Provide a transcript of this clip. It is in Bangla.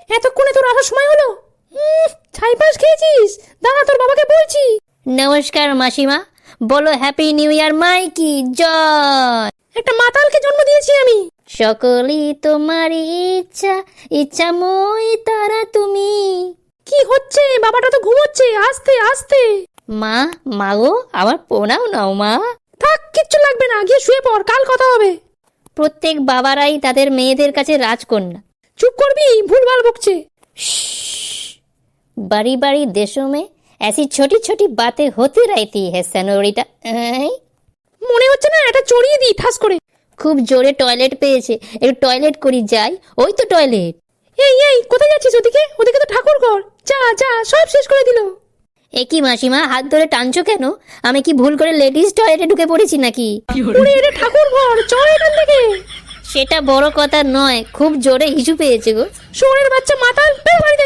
এতক্ষণে তোর আসার সময় হলো? ছাই পাশ খেয়েছিস? দাঁড়া, তোর বাবাকে বলছি। নমস্কার মাসিমা, বলো হ্যাপি নিউ ইয়ার মাইকি জয়। একটা মাতালকে জন্ম দিয়েছি আমি। সকলই তোমারই ইচ্ছা, ইচ্ছাময়ী তারা তুমি। কি হচ্ছে? বাবাটা তো ঘুমোচ্ছে। আস্তে আস্তে। মা, মাগো, আমার প্রণাম নাও মা। থাক, কিচ্ছু লাগবে না, গিয়ে শুয়ে পড়, কাল কথা হবে। প্রত্যেক বাবারাই তাদের মেয়েদের কাছে রাজকন্যা। চুপ করবি? ভুলভাল বকছে। बड़ी बड़ी देशों में ऐसी छोटी छोटी बातें होती रहती है सेनोरिटा। মনে হচ্ছে না এটা চড়িয়ে দিই ঠাস করে। খুব জোরে টয়লেট পেয়েছে, একটু টয়লেট করি যাই। ওই তো টয়লেট। এই এই, কোথায় যাচ্ছিস? ওদিকে ওদিকে তো ঠাকুর ঘর। যা যা, সব শেষ করে দিল। একই মাসিমা, হাত ধরে টানছো কেন? আমি কি ভুল করে লেডিস টয়লেটে ঢুকে পড়েছি নাকি? ওরে, এটা ঠাকুর ঘর, চল এখান থেকে। সেটা বড় কথা নয়, খুব জোরে হিসু পেয়েছে গো। শহরের বাচ্চা মাতাল, বের বাড়ি